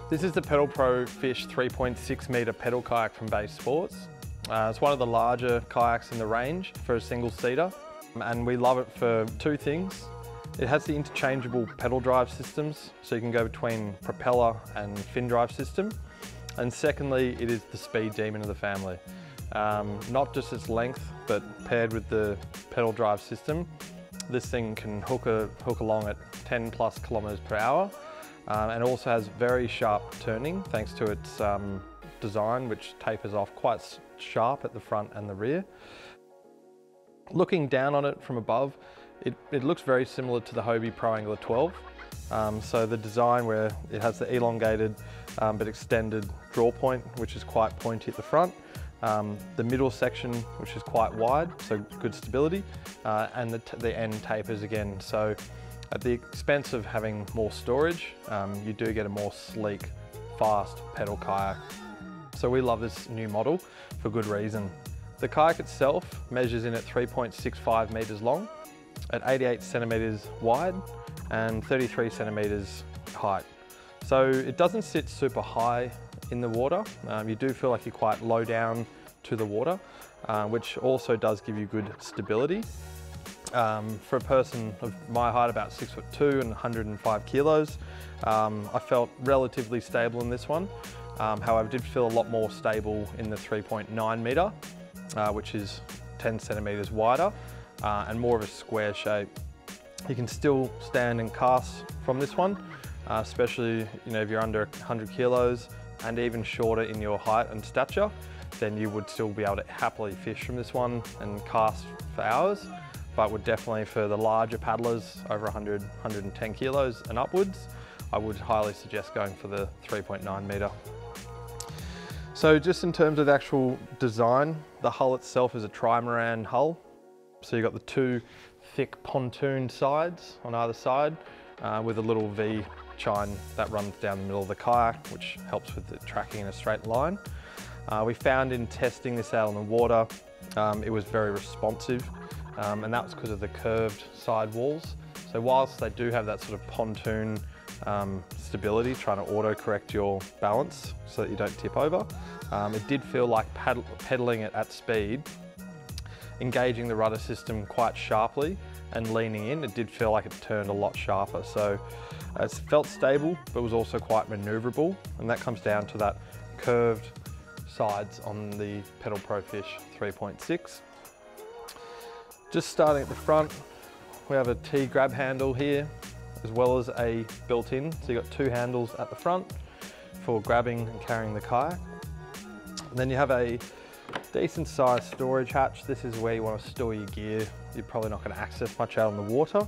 This is the Pedal Pro Fish 3.6 metre pedal kayak from Base Sports. It's one of the larger kayaks in the range for a single seater, and we love it for two things. It has the interchangeable pedal drive systems, so you can go between propeller and fin drive system. And secondly, it is the speed demon of the family. Not just its length, but paired with the pedal drive system, this thing can hook along at 10 plus kilometers per hour, and also has very sharp turning thanks to its design, which tapers off quite sharp at the front and the rear. Looking down on it from above, it looks very similar to the Hobie Pro Angler 12. So the design where it has the elongated but extended draw point, which is quite pointy at the front. The middle section, which is quite wide, so good stability, and the end tapers again. So at the expense of having more storage, you do get a more sleek, fast pedal kayak. So we love this new model for good reason. The kayak itself measures in at 3.65 metres long, at 88 centimetres wide, and 33 centimetres height. So it doesn't sit super high in the water. You do feel like you're quite low down to the water, which also does give you good stability. For a person of my height, about 6'2" and 105 kilos, I felt relatively stable in this one. However, I did feel a lot more stable in the 3.9 metre, which is 10 centimetres wider and more of a square shape. You can still stand and cast from this one, especially if you're under 100 kilos and even shorter in your height and stature, then you would still be able to happily fish from this one and cast for hours. But would definitely, for the larger paddlers over 100, 110 kilos and upwards, I would highly suggest going for the 3.9 metre. So just in terms of the actual design, the hull itself is a trimaran hull. So you've got the two thick pontoon sides on either side with a little V chine that runs down the middle of the kayak, which helps with the tracking in a straight line. We found in testing this out on the water, it was very responsive, and that was because of the curved side walls. So whilst they do have that sort of pontoon stability, trying to auto-correct your balance so that you don't tip over, it did feel like pedaling it at speed, engaging the rudder system quite sharply and leaning in, it did feel like it turned a lot sharper. So it felt stable, but was also quite maneuverable, and that comes down to that curved sides on the Pedal Pro Fish 3.6. Just starting at the front, we have a T-grab handle here, as well as a built-in. So you've got two handles at the front for grabbing and carrying the kayak. And then you have a decent sized storage hatch. This is where you want to store your gear. You're probably not going to access much out on the water.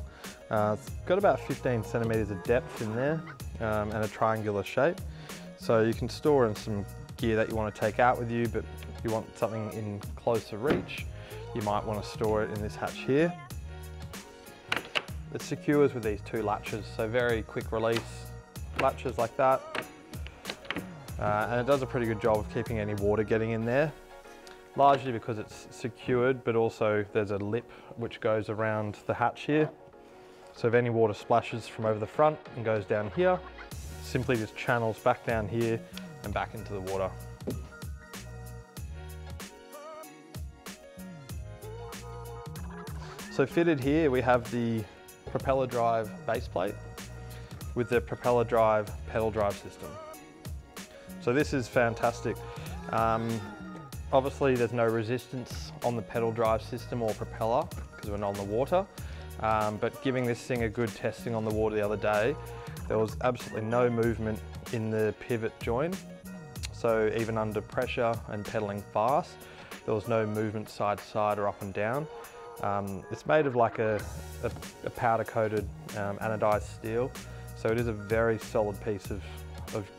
It's got about 15 centimetres of depth in there and a triangular shape. So you can store in some gear that you want to take out with you, but if you want something in closer reach, you might want to store it in this hatch here. It secures with these two latches, so very quick release latches like that. And it does a pretty good job of keeping any water getting in there, largely because it's secured, but also there's a lip which goes around the hatch here. So if any water splashes from over the front and goes down here, simply just channels back down here and back into the water. So fitted here we have the propeller drive base plate with the propeller drive pedal drive system. So this is fantastic. Obviously there's no resistance on the pedal drive system or propeller because we're not on the water, but giving this thing a good testing on the water the other day, there was absolutely no movement in the pivot joint. So even under pressure and pedaling fast, there was no movement side to side or up and down. It's made of like a powder coated anodized steel, so it is a very solid piece of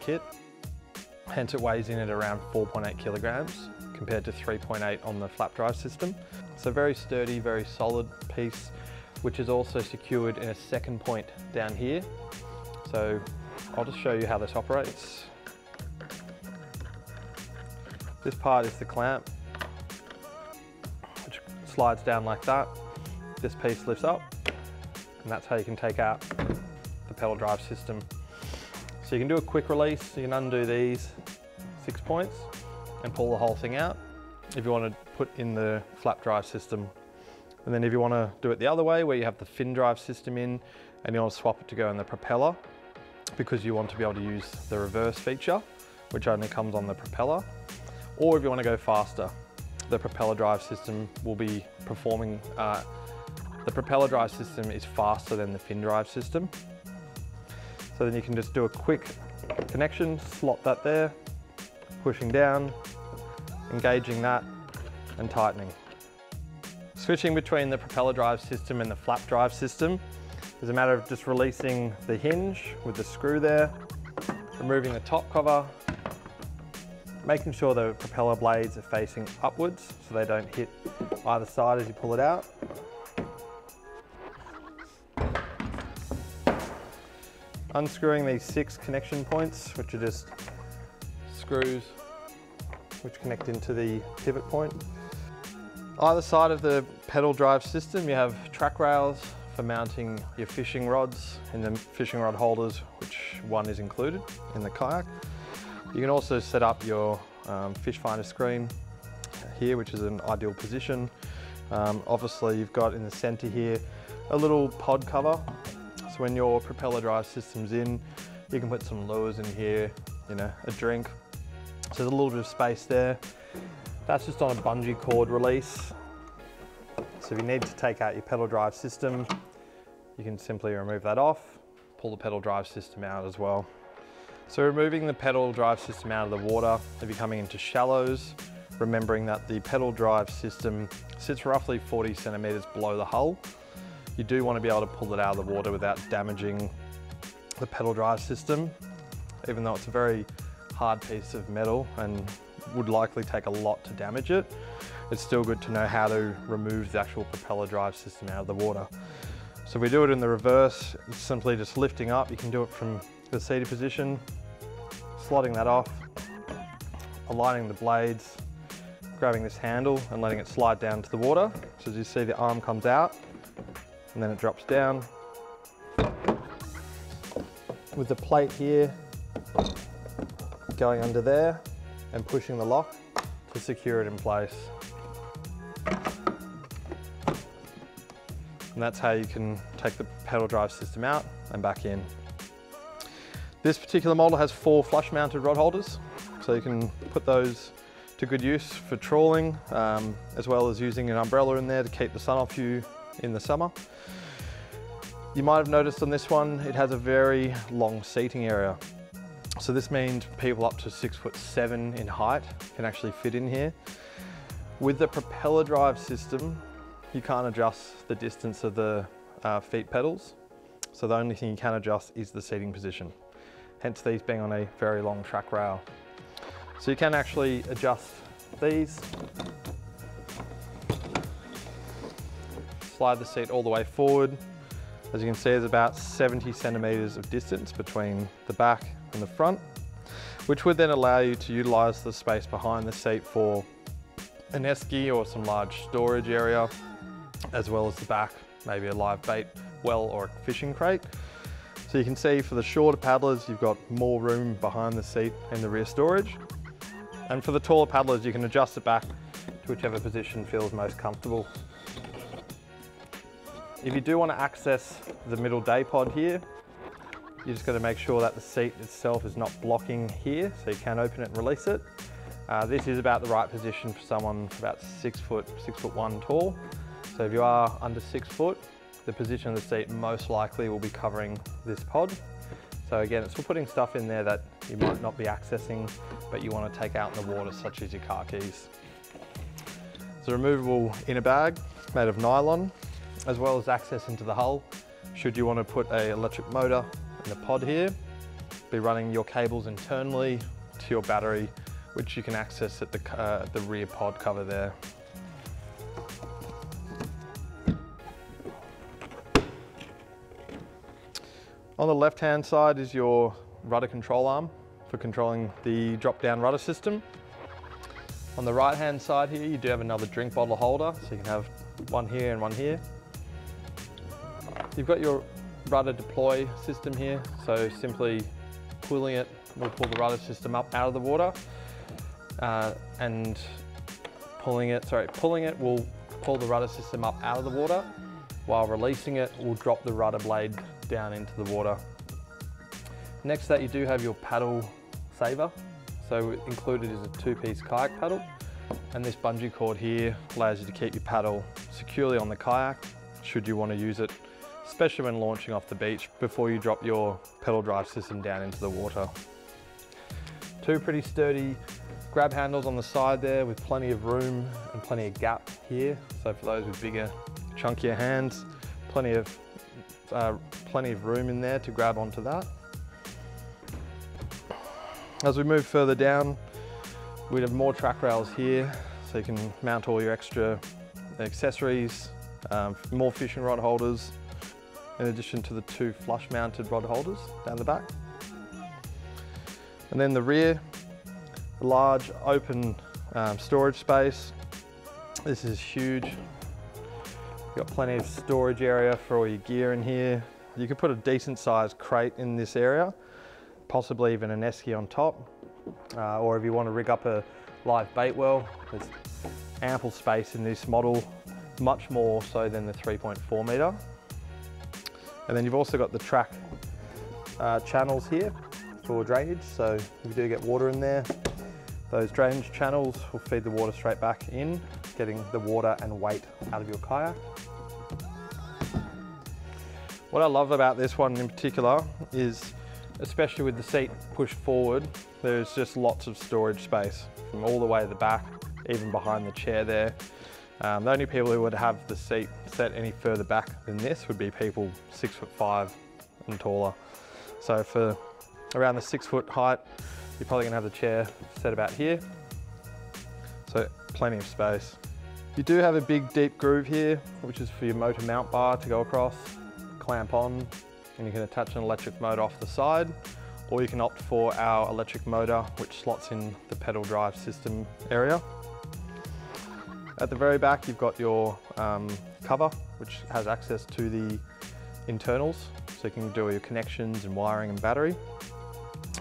kit. Hence it weighs in at around 4.8 kilograms compared to 3.8 on the flap drive system. So very sturdy, very solid piece, which is also secured in a second point down here. So I'll just show you how this operates. This part is the clamp, which slides down like that. This piece lifts up, and that's how you can take out the pedal drive system. So you can do a quick release, you can undo these 6 points and pull the whole thing out if you want to put in the flap drive system. And then if you want to do it the other way, where you have the fin drive system in and you want to swap it to go in the propeller, because you want to be able to use the reverse feature, which only comes on the propeller. Or if you want to go faster, the propeller drive system will be performing, the propeller drive system is faster than the fin drive system. So then you can just do a quick connection, slot that there, pushing down, engaging that and tightening. Switching between the propeller drive system and the flap drive system is a matter of just releasing the hinge with the screw there, removing the top cover, making sure the propeller blades are facing upwards so they don't hit either side as you pull it out. Unscrewing these 6 connection points, which are just screws which connect into the pivot point. Either side of the pedal drive system you have track rails for mounting your fishing rods in the fishing rod holders, which one is included in the kayak. You can also set up your fish finder screen here, which is an ideal position. Obviously you've got in the center here a little pod cover. So when your propeller drive system's in, you can put some lures in here, you know, a drink. So there's a little bit of space there. That's just on a bungee cord release. So if you need to take out your pedal drive system, you can simply remove that off, pull the pedal drive system out as well. So removing the pedal drive system out of the water, if you're coming into shallows, remembering that the pedal drive system sits roughly 40 centimeters below the hull. You do want to be able to pull it out of the water without damaging the pedal drive system, even though it's a very hard piece of metal and would likely take a lot to damage it. It's still good to know how to remove the actual propeller drive system out of the water. So if we do it in the reverse, it's simply just lifting up. You can do it from the seated position, slotting that off, aligning the blades, grabbing this handle and letting it slide down to the water. So as you see, the arm comes out and then it drops down. With the plate here going under there and pushing the lock to secure it in place. And that's how you can take the pedal drive system out and back in. This particular model has 4 flush mounted rod holders, so you can put those to good use for trawling, as well as using an umbrella in there to keep the sun off you in the summer. You might have noticed on this one, it has a very long seating area. So this means people up to 6'7" in height can actually fit in here. With the propeller drive system, you can't adjust the distance of the feet pedals. So the only thing you can adjust is the seating position. Hence these being on a very long track rail. So you can actually adjust these. Slide the seat all the way forward. As you can see, there's about 70 centimeters of distance between the back and the front, which would then allow you to utilize the space behind the seat for an esky or some large storage area, as well as the back, maybe a live bait well or a fishing crate. So you can see for the shorter paddlers, you've got more room behind the seat in the rear storage. And for the taller paddlers, you can adjust it back to whichever position feels most comfortable. If you do want to access the middle day pod here, you just got to make sure that the seat itself is not blocking here, so you can open it and release it. This is about the right position for someone about 6'1" tall. So if you are under 6 foot, the position of the seat most likely will be covering this pod. So again, it's for putting stuff in there that you might not be accessing, but you want to take out in the water, such as your car keys. It's a removable inner bag made of nylon, as well as access into the hull. Should you want to put an electric motor in the pod here, be running your cables internally to your battery, which you can access at the rear pod cover there. On the left-hand side is your rudder control arm for controlling the drop-down rudder system. On the right-hand side here, you do have another drink bottle holder, so you can have one here and one here. You've got your rudder deploy system here, so simply pulling it will pull the rudder system up out of the water, and pulling it will pull the rudder system up out of the water, while releasing it will drop the rudder blade down into the water. Next to that, you do have your paddle saver. So included is a 2-piece kayak paddle, and this bungee cord here allows you to keep your paddle securely on the kayak should you want to use it, especially when launching off the beach before you drop your pedal drive system down into the water. 2 pretty sturdy grab handles on the side there with plenty of room and plenty of gap here. So for those with bigger, chunkier hands, plenty of room in there to grab onto that. As we move further down, we have more track rails here, so you can mount all your extra accessories, more fishing rod holders, in addition to the 2 flush mounted rod holders down the back. And then the rear, a large open storage space. This is huge. You've got plenty of storage area for all your gear in here. You could put a decent sized crate in this area, possibly even an esky on top, or if you want to rig up a live bait well, there's ample space in this model, much more so than the 3.4 metre. And then you've also got the track channels here for drainage, so if you do get water in there, those drainage channels will feed the water straight back in, getting the water and weight out of your kayak. What I love about this one in particular is, especially with the seat pushed forward, there's just lots of storage space from all the way to the back, even behind the chair there. The only people who would have the seat set any further back than this would be people 6'5" and taller. So for around the 6 foot height, you're probably gonna have the chair set about here. So plenty of space. You do have a big deep groove here, which is for your motor mount bar to go across, clamp on, and you can attach an electric motor off the side, or you can opt for our electric motor, which slots in the pedal drive system area. At the very back, you've got your cover, which has access to the internals, so you can do all your connections and wiring and battery,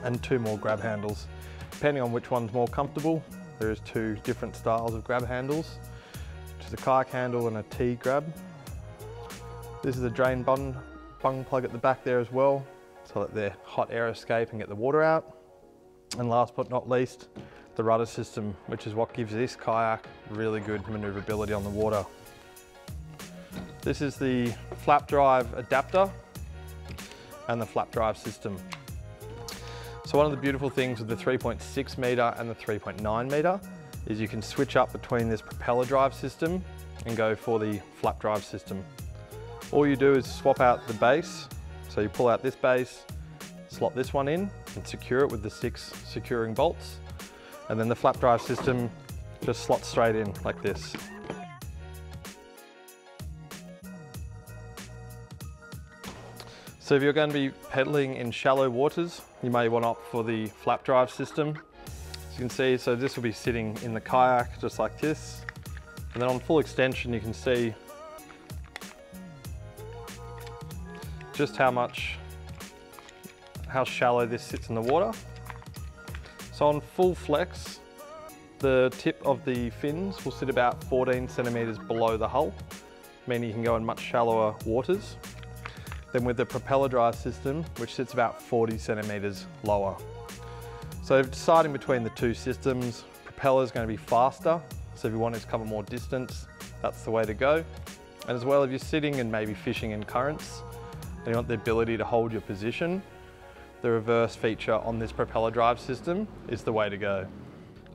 and 2 more grab handles. Depending on which one's more comfortable, there's 2 different styles of grab handles, which is a kayak handle and a T grab. This is a drain bung plug at the back there as well, so that the hot air escape and get the water out. And last but not least, the rudder system, which is what gives this kayak really good maneuverability on the water. This is the flap drive adapter and the flap drive system. So one of the beautiful things with the 3.6 metre and the 3.9 metre is you can switch up between this propeller drive system and go for the flap drive system. All you do is swap out the base. So you pull out this base, slot this one in and secure it with the 6 securing bolts. And then the flap drive system just slots straight in like this. So if you're going to be pedaling in shallow waters, you may want to opt for the flap drive system. As you can see, so this will be sitting in the kayak just like this. And then on full extension, you can see just how shallow this sits in the water. So on full flex, the tip of the fins will sit about 14 centimetres below the hull, meaning you can go in much shallower waters. Then with the propeller drive system, which sits about 40 centimetres lower. So deciding between the 2 systems, propeller is going to be faster, so if you want to cover more distance, that's the way to go. And as well, if you're sitting and maybe fishing in currents, and you want the ability to hold your position, the reverse feature on this propeller drive system is the way to go.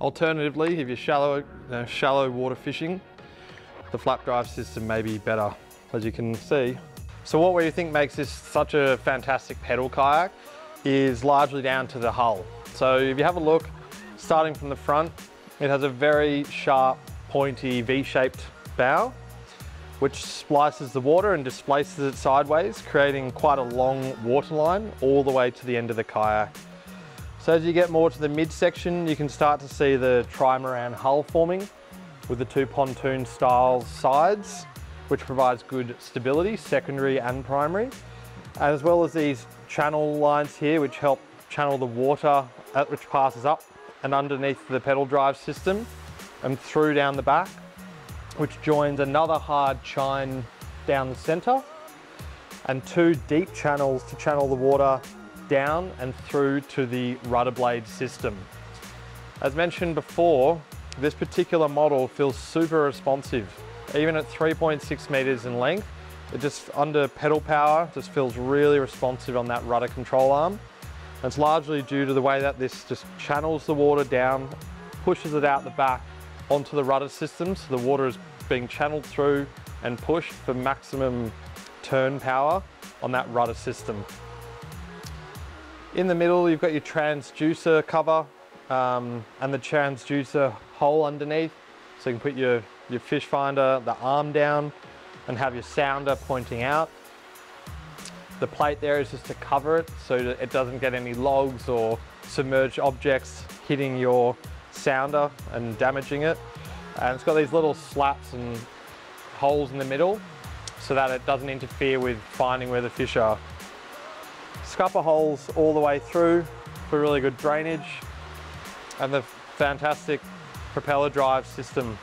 Alternatively, if you're shallow water fishing, the flap drive system may be better, as you can see. So what we think makes this such a fantastic pedal kayak is largely down to the hull. So if you have a look, starting from the front, it has a very sharp, pointy V-shaped bow, which splices the water and displaces it sideways, creating quite a long waterline all the way to the end of the kayak. So as you get more to the midsection, you can start to see the trimaran hull forming with the 2 pontoon style sides, which provides good stability, secondary and primary, as well as these channel lines here, which help channel the water which passes up and underneath the pedal drive system and through down the back, which joins another hard chine down the center, and 2 deep channels to channel the water down and through to the rudder blade system. As mentioned before, this particular model feels super responsive. Even at 3.6 meters in length, it just under pedal power just feels really responsive on that rudder control arm. And it's largely due to the way that this just channels the water down, pushes it out the back onto the rudder system, so the water is being channeled through and pushed for maximum turn power on that rudder system. In the middle, you've got your transducer cover and the transducer hole underneath, so you can put your fish finder, the arm down, and have your sounder pointing out. The plate there is just to cover it so that it doesn't get any logs or submerged objects hitting your sounder and damaging it. And it's got these little slats and holes in the middle so that it doesn't interfere with finding where the fish are. Scupper holes all the way through for really good drainage, and the fantastic propeller drive system.